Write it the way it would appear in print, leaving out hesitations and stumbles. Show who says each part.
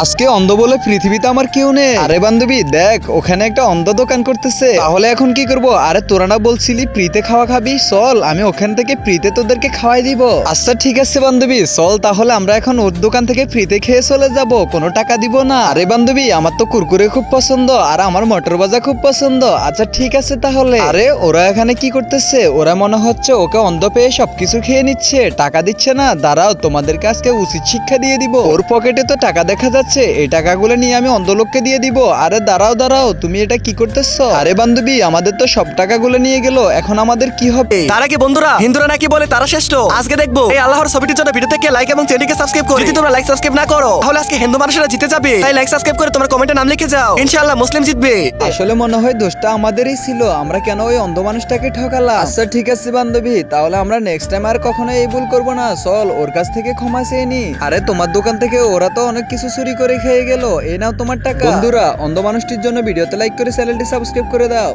Speaker 1: আজকে অন্ধ বলে পৃথিবীতে আমার কেউ নেই। আরে বান্ধবী দেখ, ওখানে একটা অন্ধ দোকান করতেছে। তাহলে এখন কি করব? আরে তোরা না বলছিলি ফ্রিতে খাওয়া খাবি, চল আমি ওখান থেকে ফ্রিতে তোদেরকে খাওয়াই দিব। আচ্ছা ঠিক আছে বান্ধবী, চল তাহলে আমরা এখন ওর দোকান থেকে ফ্রিতে খেয়ে চলে যাব, কোনো টাকা দিব না। আরে বান্ধবী, আমার তো কুরকুরে খুব পছন্দ আর আমার মটর ভাজা খুব পছন্দ। আচ্ছা ঠিক আছে তাহলে। আরে ওরা এখানে কি করতেছে? ওরা মনে হচ্ছে ওকে অন্ধ পেয়ে সবকিছু খেয়ে নিচ্ছে, টাকা দিচ্ছে না। দাঁড়াও, তোমাদের কাছে উচিত শিক্ষা দিয়ে দিব। ওর পকেটে তো টাকা দেখা যাচ্ছে, এই টাকাগুলো নিয়ে আমি অন্ধ লোককে দিয়ে দিব। আরে দাঁড়াও দাঁড়াও, তুমি এটা কি করতেছো? আরে বান্ধবী, আমাদের তো সব টাকাগুলো নিয়ে গেল, এখন আমাদের কি হবে?
Speaker 2: তারা কি বন্ধুরা, হিন্দুরা নাকি বলে তারা শ্রেষ্ঠ? আজকে দেখবো এই আল্লাহর ছবিটির জন্য ভিডিও থেকে লাইক এবং চ্যানেলকে সাবস্ক্রাইব করো। যদি তোমরা লাইক সাবস্ক্রাইব না করো তাহলে আজকে হিন্দু মানুষেরা জিতে যাবে। তাই লাইক সাবস্ক্রাইব করে তোমার কমেন্টে নাম লিখে যাও, ইনশাআল্লাহ মুসলিম জিতবে।
Speaker 1: আসলে মনে হয় দোষটা আমাদেরই ছিল, আমরা কেন ওই অন্ধ মানুষটাকে ঠকালাম। আচ্ছা ঠিক আছে বান্ধবী, তাহলে আমরা নেক্সট টাইম আর কখনো এই ভুল করবো না। চল ওর কাছ থেকে ক্ষমা চেয়ে নি। আরে তোমার দোকান থেকে ওরা তো অনেক কিছু চুরি করে খেয়ে গেল, এই নাও তোমার টাকা। বন্ধুরা, অন্ধ মানুষটির জন্য ভিডিওতে লাইক করে চ্যানেলটি সাবস্ক্রাইব করে দাও।